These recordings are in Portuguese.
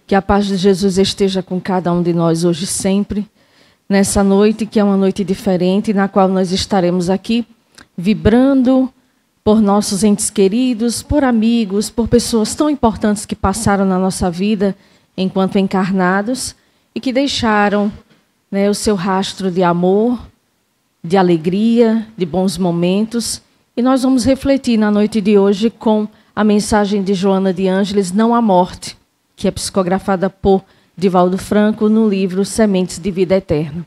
Que a paz de Jesus esteja com cada um de nós hoje e sempre, nessa noite que é uma noite diferente, na qual nós estaremos aqui vibrando por nossos entes queridos, por amigos, por pessoas tão importantes que passaram na nossa vida enquanto encarnados e que deixaram, né, o seu rastro de amor, de alegria, de bons momentos. E nós vamos refletir na noite de hoje com a mensagem de Joana de Ângeles, Não há Morte, que é psicografada por Divaldo Franco no livro Sementes de Vida Eterna.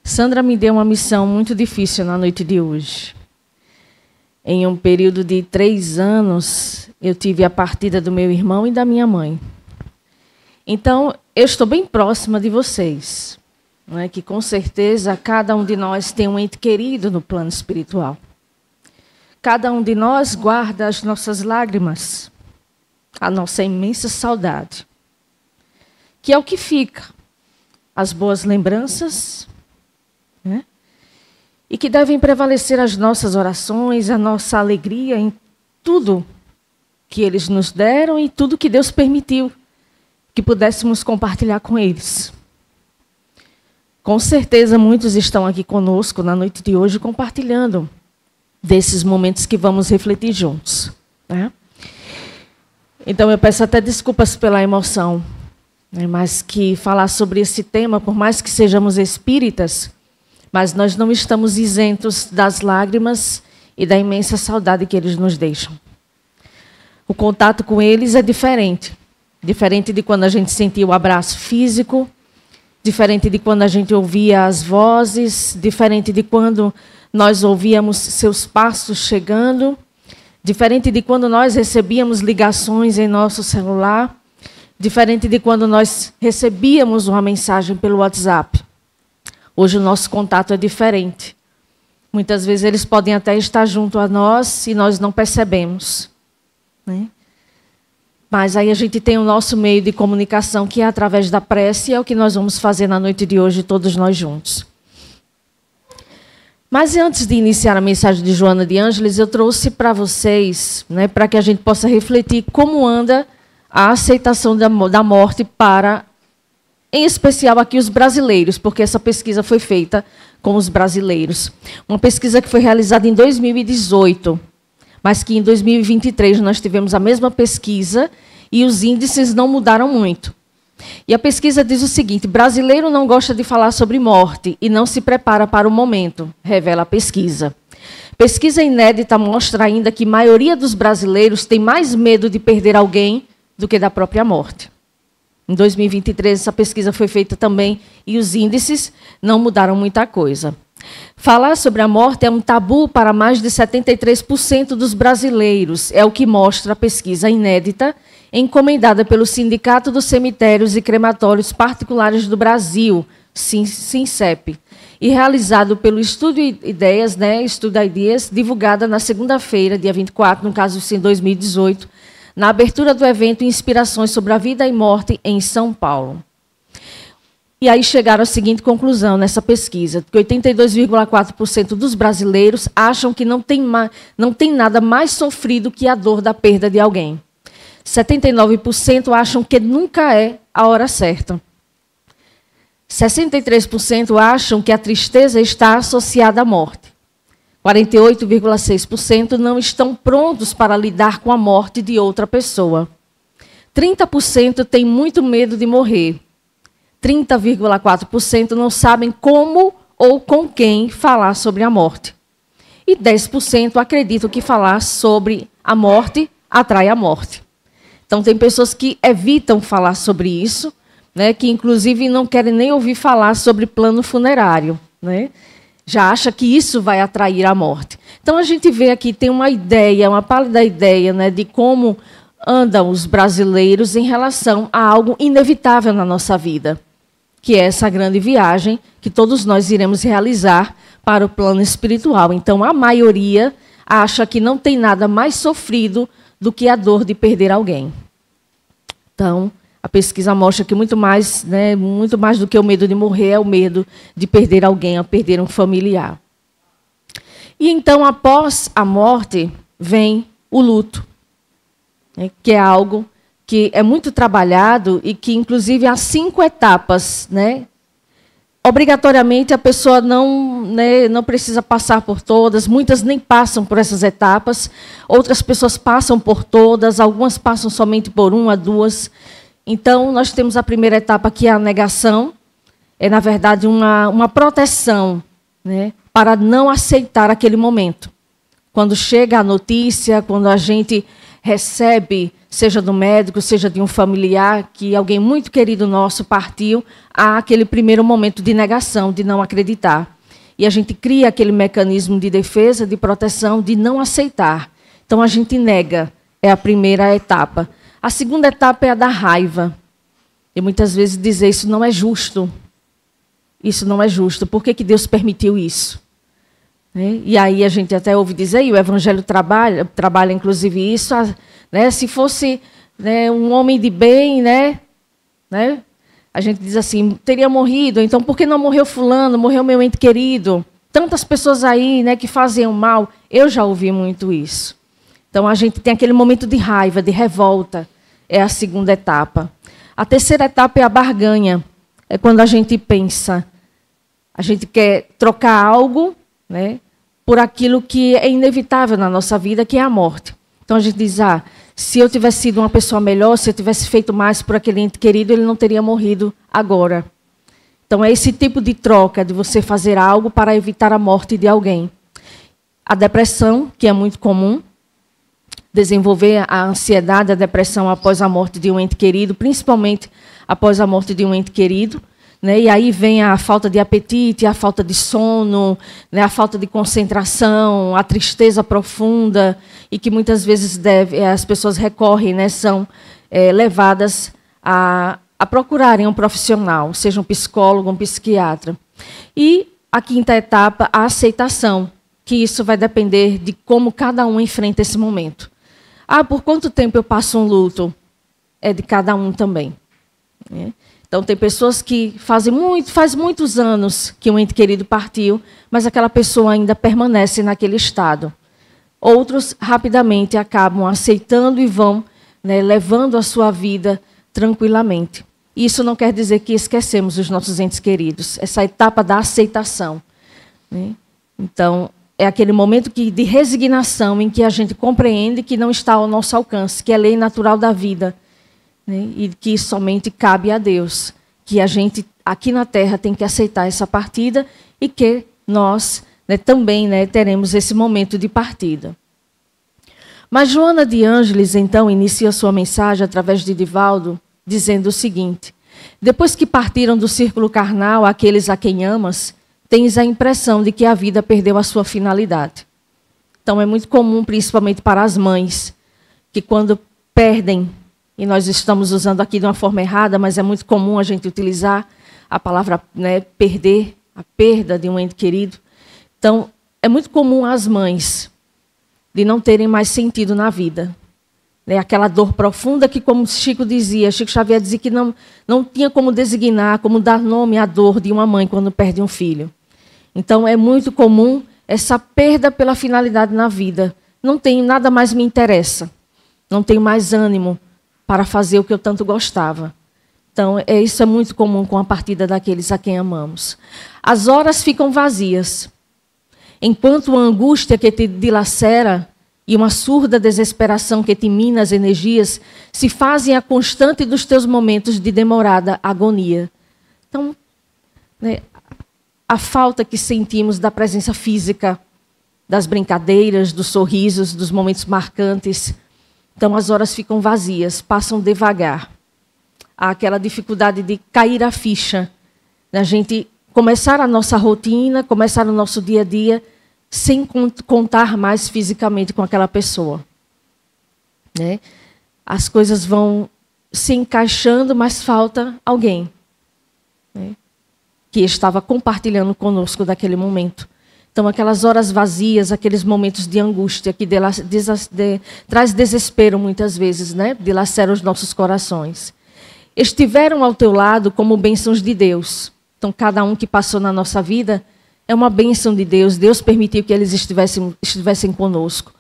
Sandra me deu uma missão muito difícil na noite de hoje. Em um período de 3 anos, eu tive a partida do meu irmão e da minha mãe. Então, eu estou bem próxima de vocês, né, que com certeza cada um de nós tem um ente querido no plano espiritual. Cada um de nós guarda as nossas lágrimas, a nossa imensa saudade, que é o que fica, as boas lembranças, né? E que devem prevalecer as nossas orações, a nossa alegria em tudo que eles nos deram e tudo que Deus permitiu que pudéssemos compartilhar com eles. Com certeza muitos estão aqui conosco na noite de hoje compartilhando desses momentos que vamos refletir juntos, né? Então eu peço até desculpas pela emoção, né, mas que falar sobre esse tema, por mais que sejamos espíritas, mas nós não estamos isentos das lágrimas e da imensa saudade que eles nos deixam. O contato com eles é diferente. Diferente de quando a gente sentia o abraço físico, diferente de quando a gente ouvia as vozes, diferente de quando nós ouvíamos seus passos chegando, diferente de quando nós recebíamos ligações em nosso celular, diferente de quando nós recebíamos uma mensagem pelo WhatsApp. Hoje o nosso contato é diferente. Muitas vezes eles podem até estar junto a nós e nós não percebemos, né? Mas aí a gente tem o nosso meio de comunicação, que é através da prece, e é o que nós vamos fazer na noite de hoje, todos nós juntos. Mas antes de iniciar a mensagem de Joana de Ângeles, eu trouxe para vocês, né, para que a gente possa refletir como anda a aceitação da morte para, em especial aqui, os brasileiros, porque essa pesquisa foi feita com os brasileiros. Uma pesquisa que foi realizada em 2018, mas que em 2023 nós tivemos a mesma pesquisa e os índices não mudaram muito. E a pesquisa diz o seguinte: brasileiro não gosta de falar sobre morte e não se prepara para o momento, revela a pesquisa. Pesquisa inédita mostra ainda que a maioria dos brasileiros tem mais medo de perder alguém do que da própria morte. Em 2023, essa pesquisa foi feita também e os índices não mudaram muita coisa. Falar sobre a morte é um tabu para mais de 73% dos brasileiros, é o que mostra a pesquisa inédita encomendada pelo Sindicato dos Cemitérios e Crematórios Particulares do Brasil, SINCEP, e realizado pelo Estudo Ideias, né, Estudo Ideias, divulgada na segunda-feira, dia 24, no caso em 2018, na abertura do evento Inspirações sobre a Vida e Morte em São Paulo. E aí chegaram à seguinte conclusão nessa pesquisa, que 82,4% dos brasileiros acham que não tem nada mais sofrido que a dor da perda de alguém. 79% acham que nunca é a hora certa. 63% acham que a tristeza está associada à morte. 48,6% não estão prontos para lidar com a morte de outra pessoa. 30% têm muito medo de morrer. 30,4% não sabem como ou com quem falar sobre a morte. E 10% acreditam que falar sobre a morte atrai a morte. Então, tem pessoas que evitam falar sobre isso, né, que inclusive não querem nem ouvir falar sobre plano funerário, né? Já acha que isso vai atrair a morte. Então, a gente vê aqui, tem uma ideia, uma pálida ideia, né, de como andam os brasileiros em relação a algo inevitável na nossa vida, que é essa grande viagem que todos nós iremos realizar para o plano espiritual. Então, a maioria acha que não tem nada mais sofrido do que a dor de perder alguém. Então, a pesquisa mostra que muito mais do que o medo de morrer é o medo de perder alguém, a perder um familiar. E então, após a morte, vem o luto, né, que é algo que é muito trabalhado e que, inclusive, há 5 etapas, né? Obrigatoriamente, a pessoa não precisa passar por todas, muitas nem passam por essas etapas, outras pessoas passam por todas, algumas passam somente por 1 a 2. Então, nós temos a primeira etapa, que é a negação, é, na verdade, uma proteção, né, para não aceitar aquele momento. Quando chega a notícia, quando a gente recebe, seja do médico, seja de um familiar, que alguém muito querido nosso partiu, há aquele primeiro momento de negação, de não acreditar. E a gente cria aquele mecanismo de defesa, de proteção, de não aceitar. Então, a gente nega, é a primeira etapa. A segunda etapa é a da raiva. E muitas vezes dizer, isso não é justo. Isso não é justo. Por que Deus permitiu isso? E aí a gente até ouve dizer, e o Evangelho trabalha inclusive isso, né, se fosse, né, um homem de bem, né, a gente diz assim, teria morrido, então por que não morreu fulano, morreu meu ente querido? Tantas pessoas aí, né, que fazem o mal. Eu já ouvi muito isso. Então a gente tem aquele momento de raiva, de revolta, é a segunda etapa. A terceira etapa é a barganha, é quando a gente pensa, a gente quer trocar algo, né, por aquilo que é inevitável na nossa vida, que é a morte. Então a gente diz, se eu tivesse sido uma pessoa melhor, se eu tivesse feito mais por aquele ente querido, ele não teria morrido agora. Então é esse tipo de troca, de você fazer algo para evitar a morte de alguém. A depressão, que é muito comum, desenvolver a ansiedade, a depressão após a morte de um ente querido, principalmente após a morte de um ente querido. Né? E aí vem a falta de apetite, a falta de sono, né? A falta de concentração, a tristeza profunda, e que muitas vezes as pessoas recorrem, né? São levadas a procurarem um profissional, seja um psicólogo, um psiquiatra. E a quinta etapa, a aceitação, que isso vai depender de como cada um enfrenta esse momento. Por quanto tempo eu passo um luto? É de cada um também. Né? Então, tem pessoas que faz muitos anos que um ente querido partiu, mas aquela pessoa ainda permanece naquele estado. Outros, rapidamente, acabam aceitando e vão, né, levando a sua vida tranquilamente. Isso não quer dizer que esquecemos os nossos entes queridos. Essa etapa da aceitação. Né? Então, é aquele momento de resignação em que a gente compreende que não está ao nosso alcance, que é lei natural da vida. E que somente cabe a Deus, que a gente aqui na Terra tem que aceitar essa partida e que nós, né, também, né, teremos esse momento de partida. Mas Joana de Ângeles, então, inicia sua mensagem através de Divaldo, dizendo o seguinte: depois que partiram do círculo carnal aqueles a quem amas, tens a impressão de que a vida perdeu a sua finalidade. Então, é muito comum, principalmente para as mães, que quando perdem, e nós estamos usando aqui de uma forma errada, mas é muito comum a gente utilizar a palavra, né, perder, a perda de um ente querido. Então, é muito comum as mães de não terem mais sentido na vida. Né? Aquela dor profunda que, como Chico Xavier dizia que não tinha como designar, como dar nome à dor de uma mãe quando perde um filho. Então, é muito comum essa perda pela finalidade na vida. Não tenho, nada mais me interessa. Não tenho mais ânimo para fazer o que eu tanto gostava. Então, isso é muito comum com a partida daqueles a quem amamos. As horas ficam vazias. Enquanto a angústia que te dilacera e uma surda desesperação que te mina as energias se fazem a constante dos teus momentos de demorada agonia. Então, né, a falta que sentimos da presença física, das brincadeiras, dos sorrisos, dos momentos marcantes. Então, as horas ficam vazias, passam devagar. Há aquela dificuldade de cair a ficha, da gente começar a nossa rotina, começar o nosso dia a dia, sem contar mais fisicamente com aquela pessoa. Né? As coisas vão se encaixando, mas falta alguém, né, que estava compartilhando conosco daquele momento. Então, aquelas horas vazias, aqueles momentos de angústia que traz desespero muitas vezes, né? Dilacera os nossos corações. Estiveram ao teu lado como bênçãos de Deus. Então, cada um que passou na nossa vida é uma bênção de Deus. Deus permitiu que eles estivessem conosco,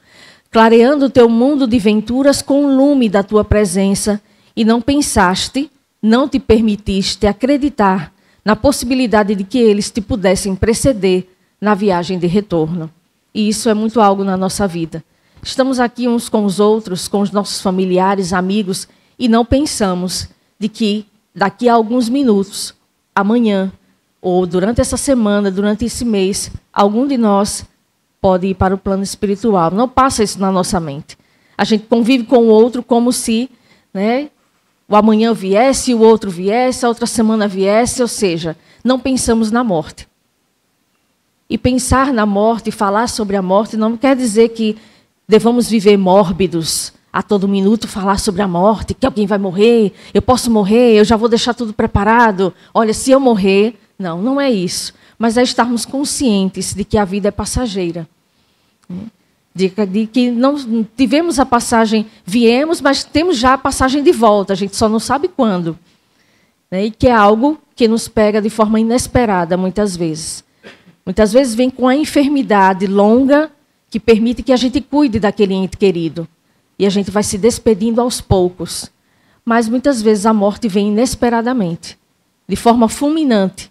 clareando o teu mundo de venturas com o lume da tua presença e não pensaste, não te permitiste acreditar na possibilidade de que eles te pudessem preceder na viagem de retorno. E isso é muito algo na nossa vida. Estamos aqui uns com os outros, com os nossos familiares, amigos, e não pensamos de que daqui a alguns minutos, amanhã, ou durante essa semana, durante esse mês, algum de nós pode ir para o plano espiritual. Não passa isso na nossa mente. A gente convive com o outro como se, né, o amanhã viesse, o outro viesse, a outra semana viesse, ou seja, não pensamos na morte. E pensar na morte, falar sobre a morte, não quer dizer que devamos viver mórbidos, a todo minuto falar sobre a morte, que alguém vai morrer, eu posso morrer, eu já vou deixar tudo preparado. Olha, se eu morrer... Não, não é isso. Mas é estarmos conscientes de que a vida é passageira. De que não tivemos a passagem, viemos, mas temos já a passagem de volta, a gente só não sabe quando. E que é algo que nos pega de forma inesperada, muitas vezes. Muitas vezes vem com a enfermidade longa que permite que a gente cuide daquele ente querido. E a gente vai se despedindo aos poucos. Mas muitas vezes a morte vem inesperadamente, de forma fulminante.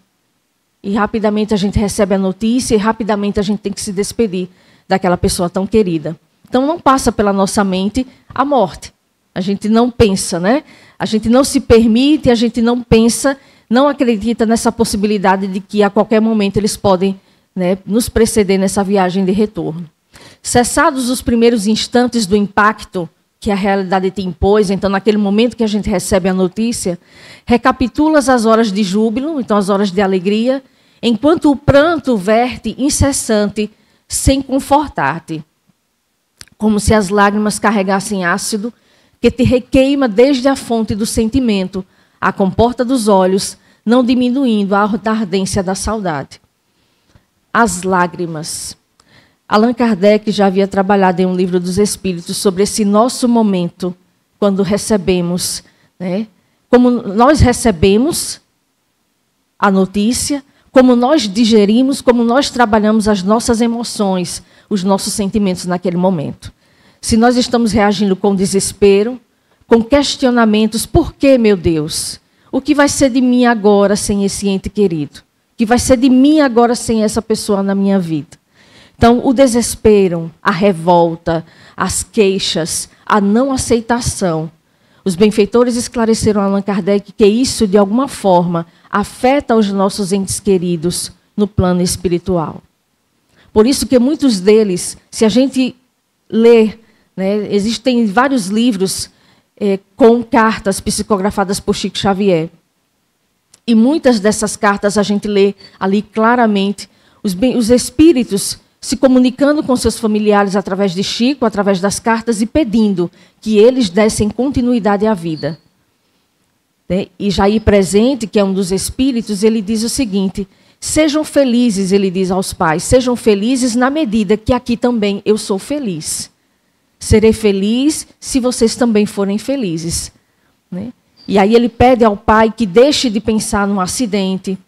E rapidamente a gente recebe a notícia e rapidamente a gente tem que se despedir daquela pessoa tão querida. Então não passa pela nossa mente a morte. A gente não pensa, né? A gente não se permite, a gente não pensa, não acredita nessa possibilidade de que a qualquer momento eles podem, né, nos preceder nessa viagem de retorno. Cessados os primeiros instantes do impacto que a realidade te impôs, então naquele momento que a gente recebe a notícia, recapitulas as horas de júbilo, então as horas de alegria, enquanto o pranto verte incessante, sem confortar-te, como se as lágrimas carregassem ácido, que te requeima desde a fonte do sentimento, à comporta dos olhos, não diminuindo a ardência da saudade. As lágrimas. Allan Kardec já havia trabalhado em um livro dos Espíritos sobre esse nosso momento, quando recebemos, né? Como nós recebemos a notícia, como nós digerimos, como nós trabalhamos as nossas emoções, os nossos sentimentos naquele momento. Se nós estamos reagindo com desespero, com questionamentos, por que, meu Deus? O que vai ser de mim agora sem esse ente querido? O que vai ser de mim agora sem essa pessoa na minha vida? Então, o desespero, a revolta, as queixas, a não aceitação. Os benfeitores esclareceram a Allan Kardec que isso, de alguma forma, afeta os nossos entes queridos no plano espiritual. Por isso que muitos deles, se a gente ler, né, existem vários livros com cartas psicografadas por Chico Xavier. E muitas dessas cartas a gente lê ali claramente os espíritos se comunicando com seus familiares através de Chico, através das cartas, e pedindo que eles dessem continuidade à vida. E Jair Presente, que é um dos espíritos, ele diz o seguinte: sejam felizes, ele diz aos pais, sejam felizes na medida que aqui também eu sou feliz. Serei feliz se vocês também forem felizes. E aí ele pede ao pai que deixe de pensar num acidente.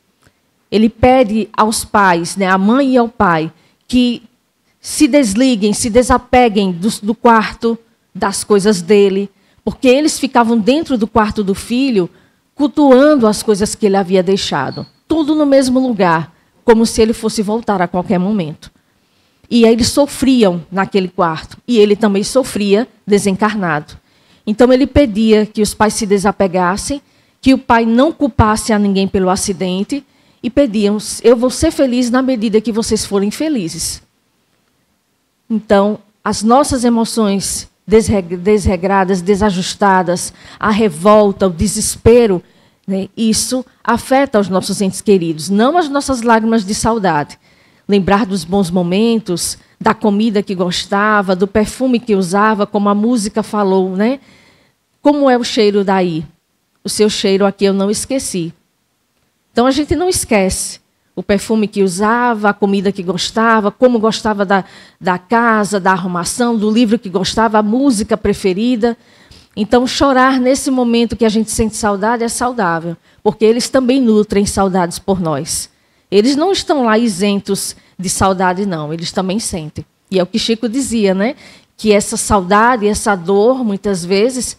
Ele pede aos pais, à mãe e ao pai, que se desliguem, se desapeguem do quarto, das coisas dele, porque eles ficavam dentro do quarto do filho, cultuando as coisas que ele havia deixado. Tudo no mesmo lugar, como se ele fosse voltar a qualquer momento. E aí eles sofriam naquele quarto, e ele também sofria desencarnado. Então ele pedia que os pais se desapegassem, que o pai não culpasse a ninguém pelo acidente, e pediam: eu vou ser feliz na medida que vocês forem felizes. Então, as nossas emoções desregradas, desajustadas, a revolta, o desespero, isso afeta os nossos entes queridos, não as nossas lágrimas de saudade. Lembrar dos bons momentos, da comida que gostava, do perfume que usava, como a música falou, né? Como é o cheiro daí? O seu cheiro aqui eu não esqueci. Então, a gente não esquece o perfume que usava, a comida que gostava, como gostava da casa, da arrumação, do livro que gostava, a música preferida. Então, chorar nesse momento que a gente sente saudade é saudável, porque eles também nutrem saudades por nós. Eles não estão lá isentos de saudade, não. Eles também sentem. E é o que Chico dizia, né? Que essa saudade, essa dor, muitas vezes,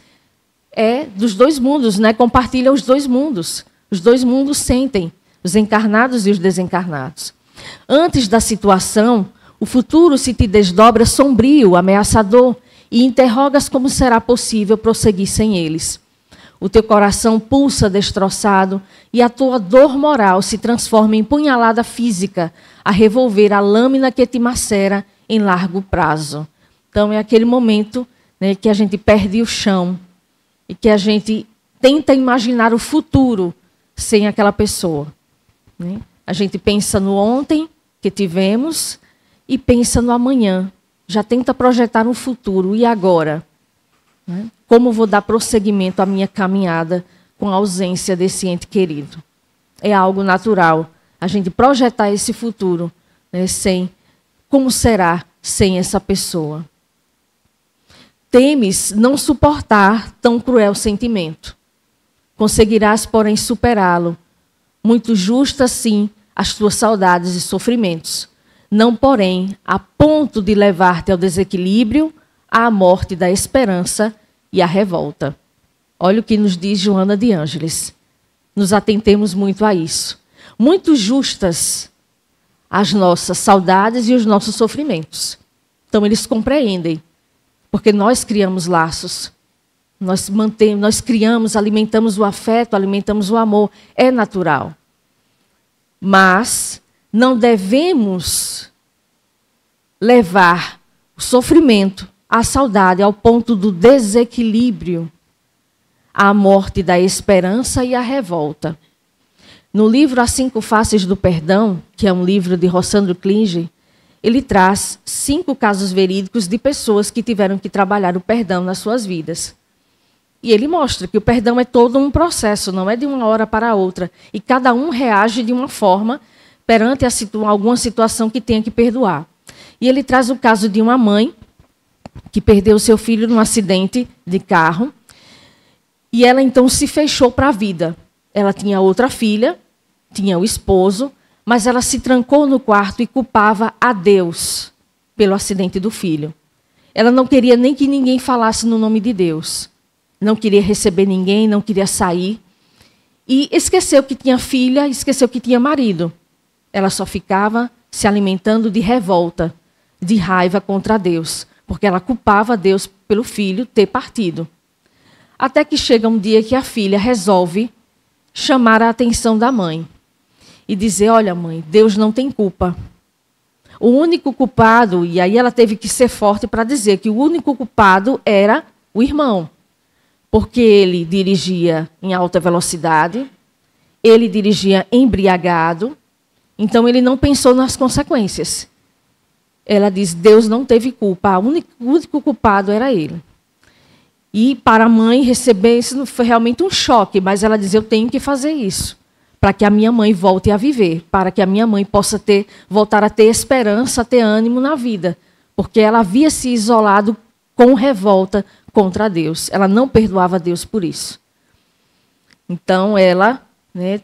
é dos dois mundos, né? Compartilha os dois mundos. Os dois mundos sentem, os encarnados e os desencarnados. Antes da situação, o futuro se te desdobra sombrio, ameaçador, e interrogas como será possível prosseguir sem eles. O teu coração pulsa destroçado e a tua dor moral se transforma em punhalada física a revolver a lâmina que te macera em largo prazo. Então, é aquele momento, né, que a gente perde o chão e que a gente tenta imaginar o futuro sem aquela pessoa, né? A gente pensa no ontem que tivemos e pensa no amanhã. Já tenta projetar um futuro. E agora? Né? Como vou dar prosseguimento à minha caminhada com a ausência desse ente querido? É algo natural a gente projetar esse futuro, né, como será sem essa pessoa. Temes não suportar tão cruel sentimento. Conseguirás, porém, superá-lo. Muito justas, sim, as tuas saudades e sofrimentos. Não, porém, a ponto de levar-te ao desequilíbrio, à morte da esperança e à revolta. Olha o que nos diz Joana de Ângeles. Nos atentemos muito a isso. Muito justas as nossas saudades e os nossos sofrimentos. Então, eles compreendem, porque nós criamos laços. Nós criamos, alimentamos o afeto, alimentamos o amor. É natural. Mas não devemos levar o sofrimento, a saudade, ao ponto do desequilíbrio, à morte da esperança e à revolta. No livro As 5 Faces do Perdão, que é um livro de Rossandro Klinge, ele traz 5 casos verídicos de pessoas que tiveram que trabalhar o perdão nas suas vidas. E ele mostra que o perdão é todo um processo, não é de uma hora para outra. E cada um reage de uma forma perante alguma situação que tenha que perdoar. E ele traz o caso de uma mãe que perdeu seu filho num acidente de carro. E ela então se fechou para a vida. Ela tinha outra filha, tinha o esposo, mas ela se trancou no quarto e culpava a Deus pelo acidente do filho. Ela não queria nem que ninguém falasse no nome de Deus. Não queria receber ninguém, não queria sair. E esqueceu que tinha filha, esqueceu que tinha marido. Ela só ficava se alimentando de revolta, de raiva contra Deus, porque ela culpava Deus pelo filho ter partido. Até que chega um dia que a filha resolve chamar a atenção da mãe e dizer: olha, mãe, Deus não tem culpa. O único culpado, e aí ela teve que ser forte para dizer que o único culpado era o irmão. Porque ele dirigia em alta velocidade, ele dirigia embriagado, então ele não pensou nas consequências. Ela diz: Deus não teve culpa, o único culpado era ele. E para a mãe receber isso foi realmente um choque, mas ela diz: eu tenho que fazer isso, para que a minha mãe volte a viver, para que a minha mãe possa voltar a ter esperança, a ter ânimo na vida, porque ela havia se isolado com revolta contra Deus. Ela não perdoava Deus por isso. Então, ela, né,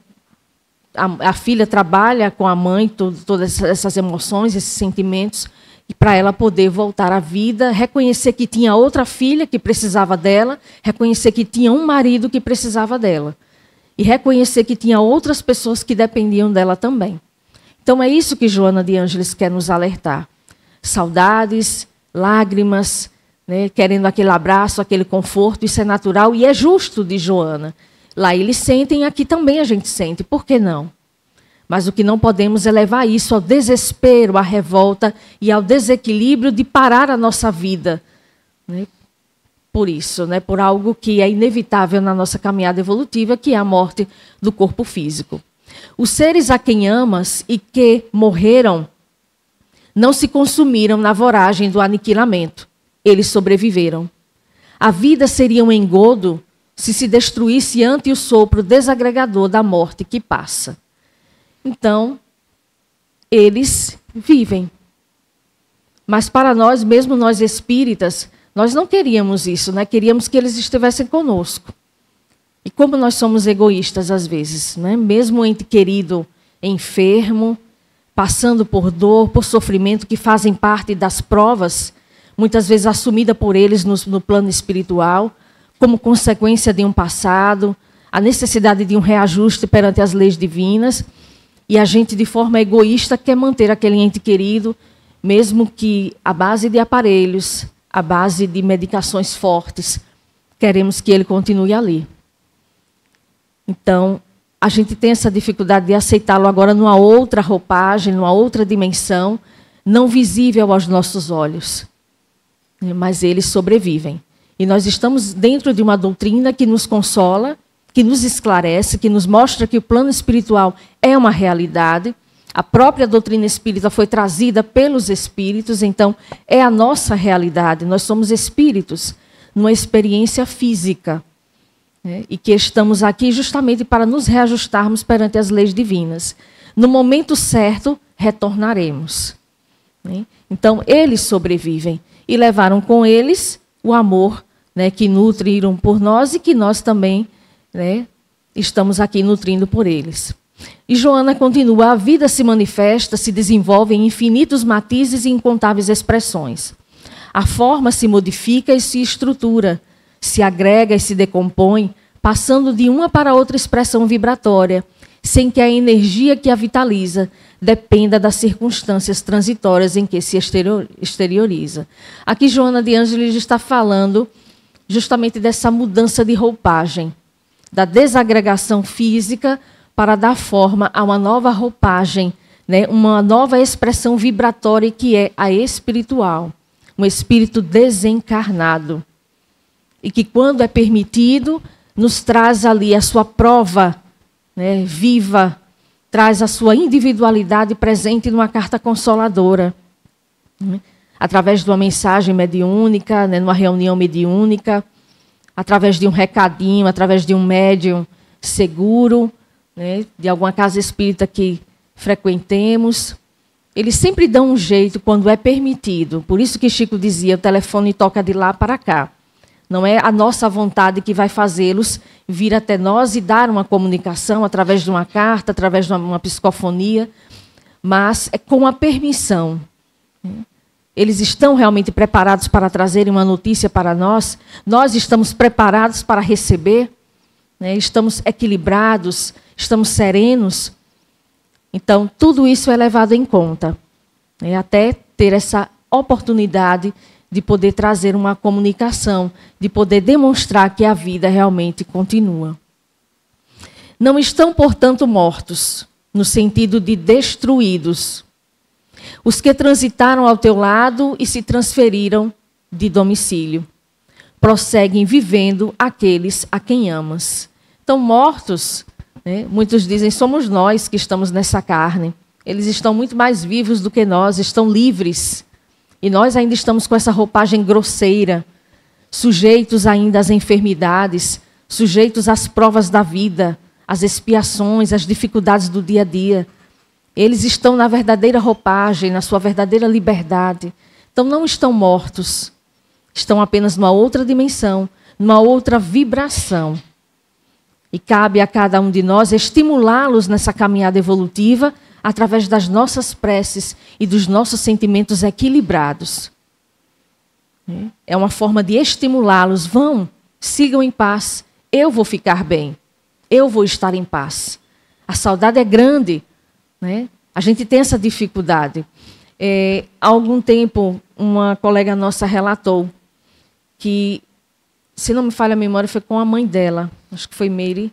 a filha trabalha com a mãe todas essas emoções, esses sentimentos, e para ela poder voltar à vida, reconhecer que tinha outra filha que precisava dela, reconhecer que tinha um marido que precisava dela, e reconhecer que tinha outras pessoas que dependiam dela também. Então, é isso que Joana de Ângeles quer nos alertar. Saudades, lágrimas, né, querendo aquele abraço, aquele conforto, isso é natural e é justo de Joana. Lá eles sentem, aqui também a gente sente, por que não? Mas o que não podemos é levar isso ao desespero, à revolta e ao desequilíbrio de parar a nossa vida, né, por isso, né, por algo que é inevitável na nossa caminhada evolutiva, que é a morte do corpo físico. Os seres a quem amas e que morreram não se consumiram na voragem do aniquilamento. Eles sobreviveram. A vida seria um engodo se destruísse ante o sopro desagregador da morte que passa. Então, eles vivem. Mas para nós, mesmo nós espíritas, nós não queríamos isso, né? Queríamos que eles estivessem conosco. E como nós somos egoístas às vezes, né? Mesmo o ente querido enfermo, passando por dor, por sofrimento, que fazem parte das provas, muitas vezes assumida por eles no plano espiritual, como consequência de um passado, a necessidade de um reajuste perante as leis divinas, e a gente, de forma egoísta, quer manter aquele ente querido, mesmo que à base de aparelhos, à base de medicações fortes, queremos que ele continue ali. Então, a gente tem essa dificuldade de aceitá-lo agora numa outra roupagem, numa outra dimensão, não visível aos nossos olhos. Mas eles sobrevivem. E nós estamos dentro de uma doutrina que nos consola, que nos esclarece, que nos mostra que o plano espiritual é uma realidade. A própria doutrina espírita foi trazida pelos espíritos, então é a nossa realidade. Nós somos espíritos numa experiência física, né? E que estamos aqui justamente para nos reajustarmos perante as leis divinas. No momento certo, retornaremos, né? Então, eles sobrevivem e levaram com eles o amor, né, que nutriram por nós e que nós também, né, estamos aqui nutrindo por eles. E Joana continua: a vida se manifesta, se desenvolve em infinitos matizes e incontáveis expressões. A forma se modifica e se estrutura, se agrega e se decompõe, passando de uma para outra expressão vibratória, sem que a energia que a vitaliza dependa das circunstâncias transitórias em que se exterioriza. Aqui Joana de Ângeles está falando justamente dessa mudança de roupagem, da desagregação física para dar forma a uma nova roupagem, né, uma nova expressão vibratória que é a espiritual, um espírito desencarnado. E que, quando é permitido, nos traz ali a sua prova, né, viva, traz a sua individualidade presente numa carta consoladora, né, através de uma mensagem mediúnica, né, numa reunião mediúnica, através de um recadinho, através de um médium seguro, né, de alguma casa espírita que frequentemos. Eles sempre dão um jeito quando é permitido. Por isso que Chico dizia: o telefone toca de lá para cá. Não é a nossa vontade que vai fazê-los vir até nós e dar uma comunicação através de uma carta, através de uma psicofonia, mas é com a permissão. Eles estão realmente preparados para trazerem uma notícia para nós? Nós estamos preparados para receber? Né? Estamos equilibrados? Estamos serenos? Então, tudo isso é levado em conta, né? Até ter essa oportunidade de poder trazer uma comunicação, de poder demonstrar que a vida realmente continua. Não estão, portanto, mortos, no sentido de destruídos, os que transitaram ao teu lado e se transferiram de domicílio. Prosseguem vivendo aqueles a quem amas. Então, mortos, né, muitos dizem, somos nós que estamos nessa carne. Eles estão muito mais vivos do que nós, estão livres. E nós ainda estamos com essa roupagem grosseira, sujeitos ainda às enfermidades, sujeitos às provas da vida, às expiações, às dificuldades do dia a dia. Eles estão na verdadeira roupagem, na sua verdadeira liberdade. Então não estão mortos, estão apenas numa outra dimensão, numa outra vibração. E cabe a cada um de nós estimulá-los nessa caminhada evolutiva através das nossas preces e dos nossos sentimentos equilibrados. É uma forma de estimulá-los. Vão, sigam em paz. Eu vou ficar bem. Eu vou estar em paz. A saudade é grande, né? A gente tem essa dificuldade. Há algum tempo, uma colega nossa relatou que, se não me falha a memória, foi com a mãe dela, acho que foi Meire,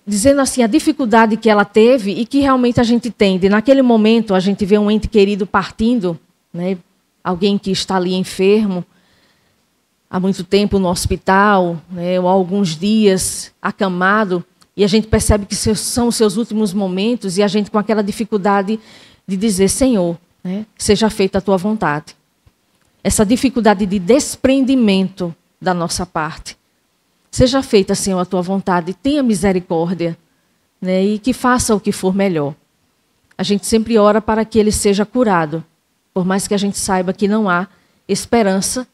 dizendo assim, a dificuldade que ela teve e que realmente a gente tem. De, naquele momento, a gente vê um ente querido partindo, né, alguém que está ali enfermo, há muito tempo no hospital, né, ou há alguns dias acamado, e a gente percebe que são os seus últimos momentos, e a gente com aquela dificuldade de dizer, Senhor, né, seja feita a tua vontade. Essa dificuldade de desprendimento da nossa parte. Seja feita, Senhor, a tua vontade, tenha misericórdia, né, e que faça o que for melhor. A gente sempre ora para que ele seja curado, por mais que a gente saiba que não há esperança,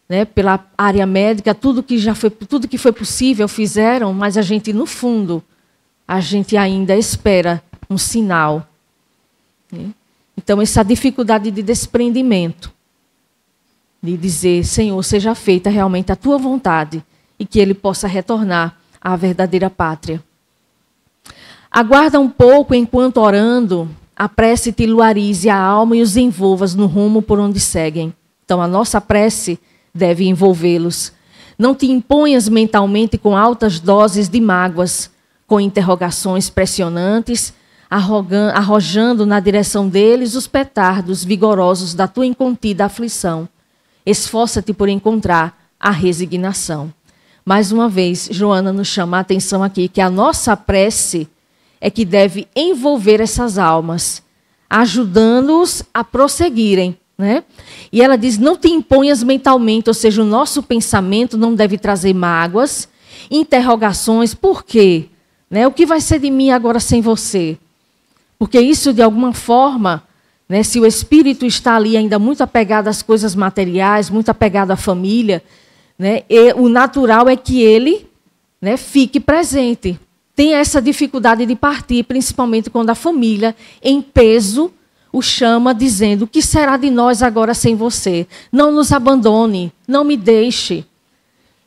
né, pela área médica, tudo que foi possível fizeram, mas a gente, no fundo, a gente ainda espera um sinal. Né? Então, essa dificuldade de desprendimento. de dizer, Senhor, seja feita realmente a tua vontade e que ele possa retornar à verdadeira pátria. Aguarda um pouco enquanto orando, a prece te luarize a alma e os envolvas no rumo por onde seguem. Então, a nossa prece deve envolvê-los. Não te imponhas mentalmente com altas doses de mágoas, com interrogações pressionantes, arrojando na direção deles os petardos vigorosos da tua incontida aflição. Esforça-te por encontrar a resignação. Mais uma vez, Joana nos chama a atenção aqui que a nossa prece é que deve envolver essas almas, ajudando-os a prosseguirem. Né? E ela diz, não te imponhas mentalmente, ou seja, o nosso pensamento não deve trazer mágoas, interrogações, por quê? Né? O que vai ser de mim agora sem você? Porque isso, de alguma forma, né, se o espírito está ali ainda muito apegado às coisas materiais, muito apegado à família, né, o natural é que ele, né, fique presente. Tem essa dificuldade de partir, principalmente quando a família, em peso, o chama dizendo, o que será de nós agora sem você? Não nos abandone, não me deixe.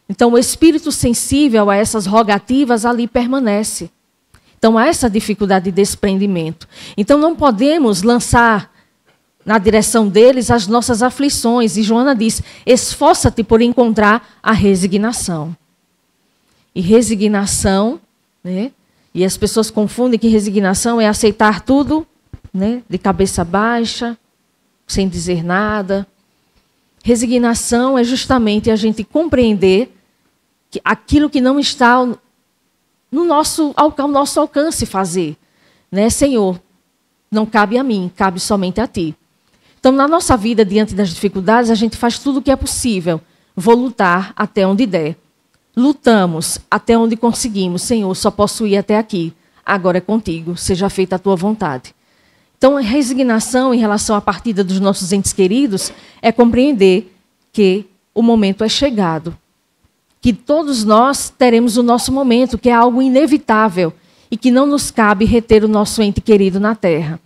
Então, o espírito sensível a essas rogativas ali permanece. Então, há essa dificuldade de desprendimento. Então, não podemos lançar na direção deles as nossas aflições. E Joana diz, esforça-te por encontrar a resignação. E resignação, né? E as pessoas confundem que resignação é aceitar tudo, né, de cabeça baixa, sem dizer nada. Resignação é justamente a gente compreender que aquilo que não está ao nosso alcance fazer. Né? Senhor, não cabe a mim, cabe somente a ti. Então, na nossa vida, diante das dificuldades, a gente faz tudo o que é possível. Vou lutar até onde der. Lutamos até onde conseguimos. Senhor, só posso ir até aqui. Agora é contigo, seja feita a tua vontade. Então, a resignação em relação à partida dos nossos entes queridos é compreender que o momento é chegado. Que todos nós teremos o nosso momento, que é algo inevitável e que não nos cabe reter o nosso ente querido na terra.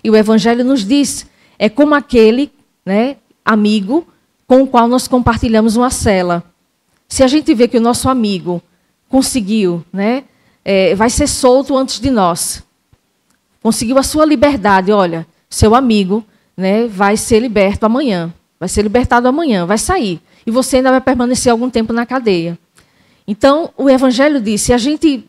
E o Evangelho nos diz, é como aquele, né, amigo com o qual nós compartilhamos uma cela. Se a gente vê que o nosso amigo conseguiu, né, vai ser solto antes de nós, conseguiu a sua liberdade, olha, seu amigo, né, vai ser liberto amanhã, vai ser libertado amanhã, vai sair. E você ainda vai permanecer algum tempo na cadeia. Então, o Evangelho diz, se a gente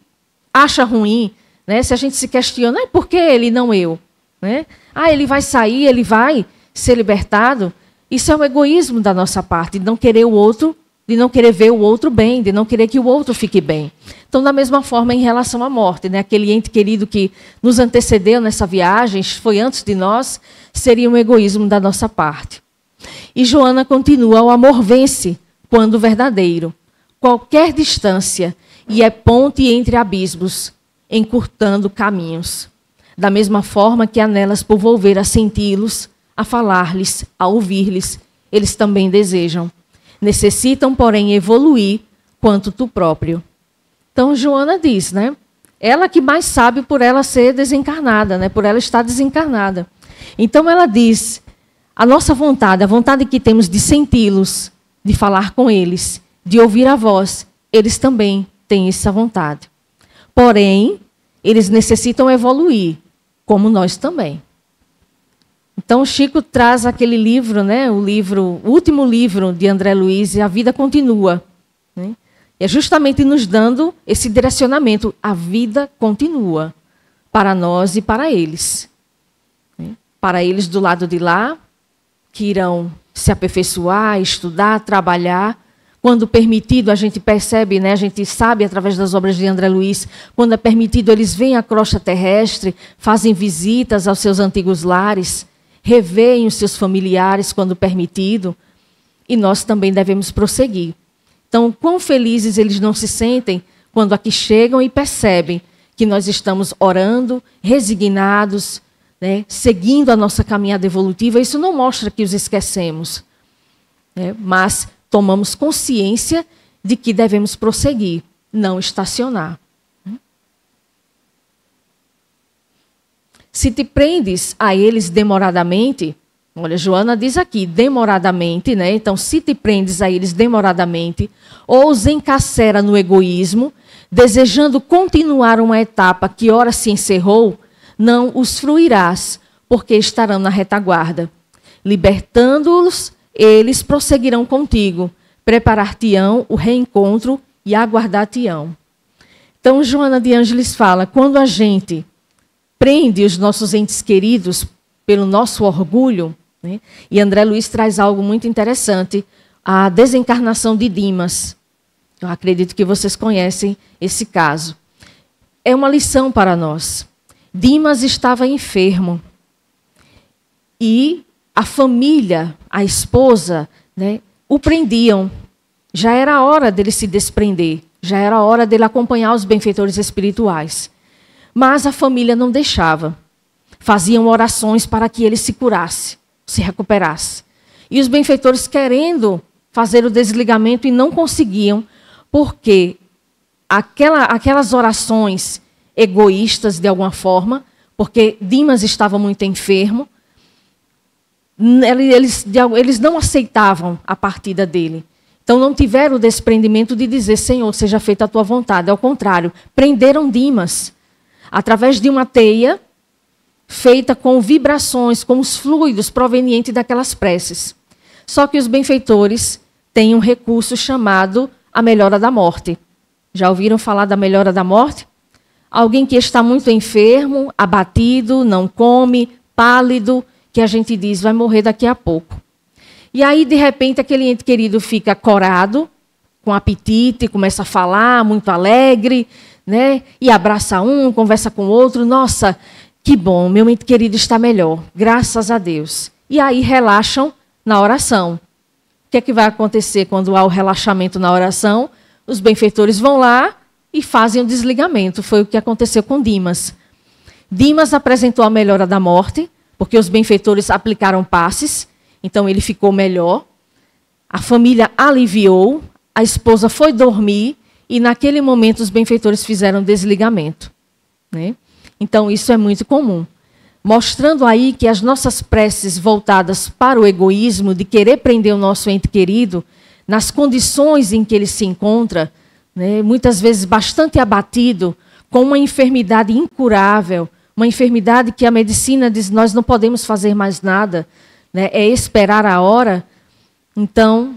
acha ruim, né, se a gente se questiona, por que ele, não eu? Né? Ele vai sair, ele vai ser libertado. Isso é um egoísmo da nossa parte, de não querer o outro, de não querer ver o outro bem, de não querer que o outro fique bem. Então, da mesma forma, em relação à morte, né, aquele ente querido que nos antecedeu nessa viagem, foi antes de nós, seria um egoísmo da nossa parte. E Joana continua, o amor vence quando verdadeiro. Qualquer distância e é ponte entre abismos, encurtando caminhos. Da mesma forma que há nelas por volver a senti-los, a falar-lhes, a ouvir-lhes, eles também desejam. Necessitam, porém, evoluir quanto tu próprio. Então, Joana diz, né? Ela que mais sabe por ela ser desencarnada, né? Por ela estar desencarnada. Então, ela diz, a nossa vontade, a vontade que temos de senti-los, de falar com eles, de ouvir a voz, eles também têm essa vontade. Porém, eles necessitam evoluir, como nós também. Então, Chico traz aquele livro, né, o último livro de André Luiz, A Vida Continua. Né? É justamente nos dando esse direcionamento. A vida continua para nós e para eles. Né? Para eles do lado de lá, que irão se aperfeiçoar, estudar, trabalhar. Quando permitido, a gente percebe, né, a gente sabe através das obras de André Luiz, quando é permitido, eles vêm à crosta terrestre, fazem visitas aos seus antigos lares, reveem os seus familiares quando permitido, e nós também devemos prosseguir. Então, quão felizes eles não se sentem quando aqui chegam e percebem que nós estamos orando, resignados, né, seguindo a nossa caminhada evolutiva. Isso não mostra que os esquecemos, né, mas tomamos consciência de que devemos prosseguir, não estacionar. Se te prendes a eles demoradamente, Olha, Joana diz aqui, demoradamente, né? Então, se te prendes a eles demoradamente, ou os encarcera no egoísmo, desejando continuar uma etapa que ora se encerrou, não os fruirás, porque estarão na retaguarda. Libertando-os, eles prosseguirão contigo, preparar-te-ão o reencontro e aguardar-te-ão. Então, Joana de Ângeles fala, quando a gente prende os nossos entes queridos pelo nosso orgulho, né? E André Luiz traz algo muito interessante, a desencarnação de Dimas. Eu acredito que vocês conhecem esse caso. É uma lição para nós. Dimas estava enfermo e a família, a esposa, né, o prendiam. Já era hora dele se desprender, já era hora dele acompanhar os benfeitores espirituais. Mas a família não deixava. Faziam orações para que ele se curasse, se recuperasse. E os benfeitores querendo fazer o desligamento e não conseguiam, porque aquelas orações egoístas, de alguma forma, porque Dimas estava muito enfermo, eles não aceitavam a partida dele. Então, não tiveram o desprendimento de dizer, Senhor, seja feita a tua vontade. Ao contrário, prenderam Dimas através de uma teia feita com vibrações, com os fluidos provenientes daquelas preces. Só que os benfeitores têm um recurso chamado a melhora da morte. Já ouviram falar da melhora da morte? Alguém que está muito enfermo, abatido, não come, pálido, que a gente diz vai morrer daqui a pouco. E aí, de repente, aquele ente querido fica corado, com apetite, começa a falar, muito alegre, né? E abraça um, conversa com o outro. Nossa, que bom, meu ente querido está melhor, graças a Deus. E aí relaxam na oração. O que é que vai acontecer quando há o relaxamento na oração? Os benfeitores vão lá e fazem o desligamento. Foi o que aconteceu com Dimas. Dimas apresentou a melhora da morte, porque os benfeitores aplicaram passes, então ele ficou melhor. A família aliviou, a esposa foi dormir e naquele momento os benfeitores fizeram desligamento, né? Então isso é muito comum, mostrando aí que as nossas preces voltadas para o egoísmo, de querer prender o nosso ente querido, nas condições em que ele se encontra, né, muitas vezes bastante abatido, com uma enfermidade incurável, uma enfermidade que a medicina diz nós não podemos fazer mais nada, né, é esperar a hora. Então,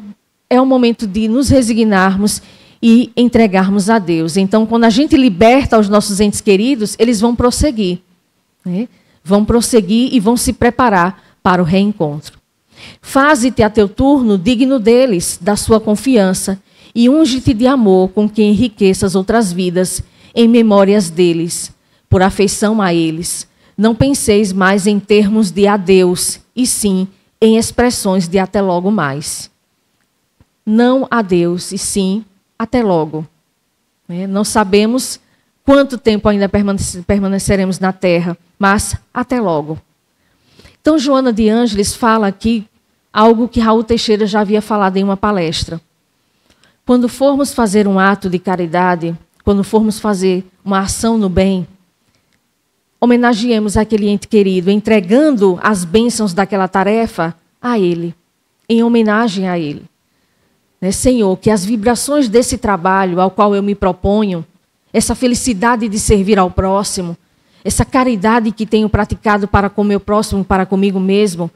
é o momento de nos resignarmos e entregarmos a Deus. Então, quando a gente liberta os nossos entes queridos, eles vão prosseguir, né? Vão prosseguir e vão se preparar para o reencontro. Faze-te a teu turno digno deles, da sua confiança, e unge-te de amor com que enriqueças outras vidas em memórias deles, por afeição a eles. Não penseis mais em termos de adeus, e sim em expressões de até logo mais. Não adeus, e sim até logo. Não sabemos quanto tempo ainda permaneceremos na Terra, mas até logo. Então, Joana de Ângeles fala aqui algo que Raul Teixeira já havia falado em uma palestra. Quando formos fazer um ato de caridade, quando formos fazer uma ação no bem, homenageemos aquele ente querido, entregando as bênçãos daquela tarefa a ele, em homenagem a ele. Senhor, que as vibrações desse trabalho ao qual eu me proponho, essa felicidade de servir ao próximo, essa caridade que tenho praticado para com o meu próximo, para comigo mesmo,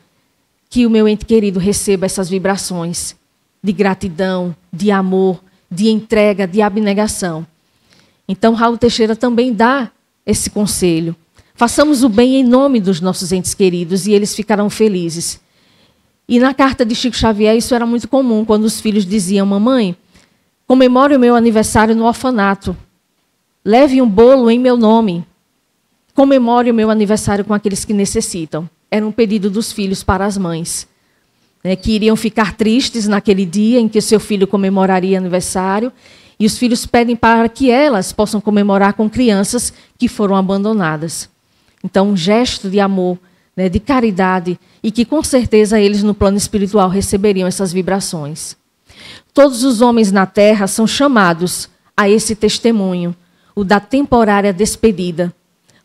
que o meu ente querido receba essas vibrações de gratidão, de amor, de entrega, de abnegação. Então, Raul Teixeira também dá esse conselho. Façamos o bem em nome dos nossos entes queridos e eles ficarão felizes. E na carta de Chico Xavier, isso era muito comum, quando os filhos diziam, mamãe, comemore o meu aniversário no orfanato. Leve um bolo em meu nome. Comemore o meu aniversário com aqueles que necessitam. Era um pedido dos filhos para as mães, que iriam ficar tristes naquele dia em que seu filho comemoraria aniversário. E os filhos pedem para que elas possam comemorar com crianças que foram abandonadas. Então, um gesto de amor, de caridade, e que com certeza eles no plano espiritual receberiam essas vibrações. Todos os homens na Terra são chamados a esse testemunho, o da temporária despedida,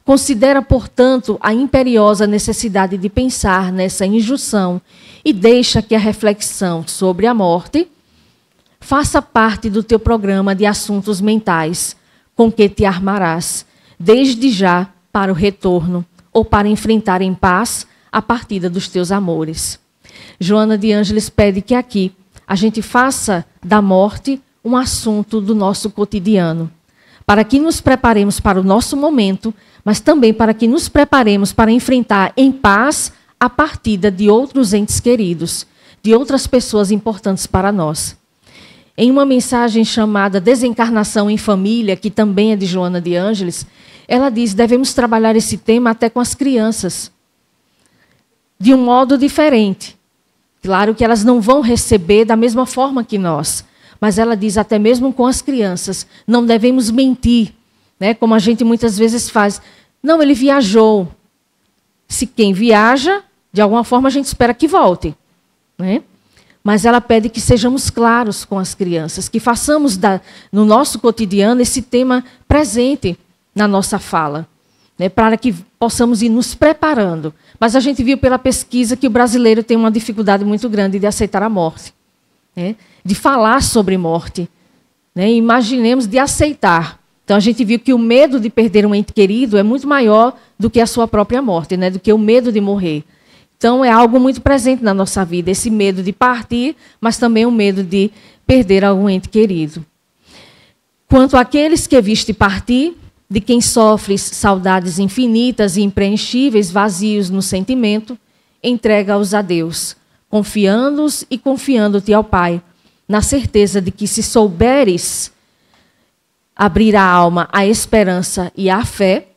Considera, portanto, a imperiosa necessidade de pensar nessa injunção e deixa que a reflexão sobre a morte faça parte do teu programa de assuntos mentais, com que te armarás, desde já, para o retorno, ou para enfrentar em paz a partida dos teus amores. Joana de Ângeles pede que aqui a gente faça da morte um assunto do nosso cotidiano, para que nos preparemos para o nosso momento, mas também para que nos preparemos para enfrentar em paz a partida de outros entes queridos, de outras pessoas importantes para nós. Em uma mensagem chamada Desencarnação em Família, que também é de Joana de Ângeles, ela diz: devemos trabalhar esse tema até com as crianças, de um modo diferente. Claro que elas não vão receber da mesma forma que nós, mas ela diz, até mesmo com as crianças, não devemos mentir, né? Como a gente muitas vezes faz. Não, ele viajou. Se quem viaja, de alguma forma a gente espera que volte, né? Mas ela pede que sejamos claros com as crianças, que façamos no nosso cotidiano esse tema presente na nossa fala, né, para que possamos ir nos preparando. Mas a gente viu pela pesquisa que o brasileiro tem uma dificuldade muito grande de aceitar a morte, né, de falar sobre morte. Né, imaginemos de aceitar. Então, a gente viu que o medo de perder um ente querido é muito maior do que a sua própria morte, né, do que o medo de morrer. Então, é algo muito presente na nossa vida, esse medo de partir, mas também o medo de perder algum ente querido. Quanto àqueles que viste partir, de quem sofres saudades infinitas e impreenchíveis, vazios no sentimento, entrega-os a Deus, confiando-os e confiando-te ao Pai, na certeza de que, se souberes abrir a alma à esperança e à fé,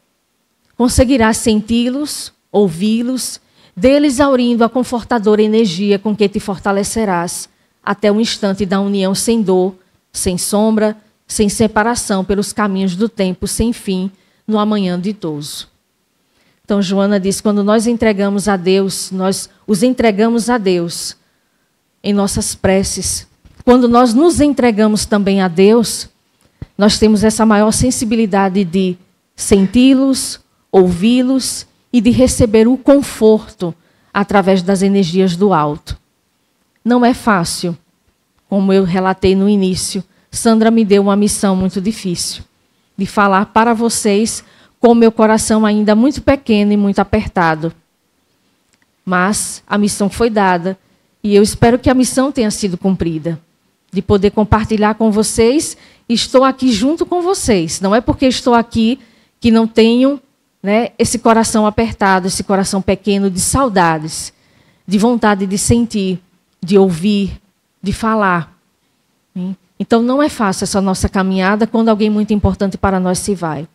conseguirás senti-los, ouvi-los, deles aurindo a confortadora energia com que te fortalecerás até o instante da união sem dor, sem sombra, sem separação pelos caminhos do tempo sem fim, no amanhã ditoso. Então, Joana diz, quando nós entregamos a Deus, nós os entregamos a Deus em nossas preces. Quando nós nos entregamos também a Deus, nós temos essa maior sensibilidade de senti-los, ouvi-los e de receber o conforto através das energias do alto. Não é fácil, como eu relatei no início. Sandra me deu uma missão muito difícil, de falar para vocês com o meu coração ainda muito pequeno e muito apertado. Mas a missão foi dada e eu espero que a missão tenha sido cumprida, de poder compartilhar com vocês. Estou aqui junto com vocês. Não é porque estou aqui que não tenho, né, esse coração apertado, esse coração pequeno de saudades, de vontade de sentir, de ouvir, de falar. Então, não é fácil essa nossa caminhada quando alguém muito importante para nós se vai.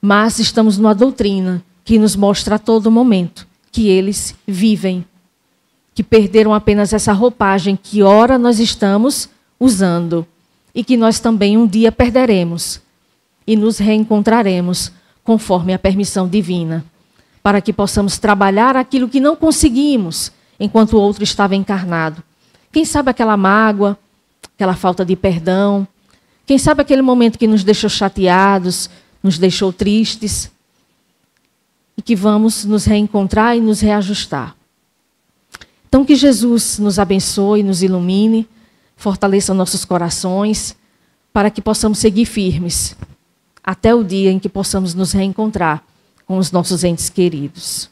Mas estamos numa doutrina que nos mostra a todo momento que eles vivem, que perderam apenas essa roupagem que ora nós estamos usando e que nós também um dia perderemos e nos reencontraremos conforme a permissão divina, para que possamos trabalhar aquilo que não conseguimos enquanto o outro estava encarnado. Quem sabe aquela mágoa, aquela falta de perdão, quem sabe aquele momento que nos deixou chateados, nos deixou tristes, e que vamos nos reencontrar e nos reajustar. Então, que Jesus nos abençoe, nos ilumine, fortaleça nossos corações, para que possamos seguir firmes, até o dia em que possamos nos reencontrar com os nossos entes queridos.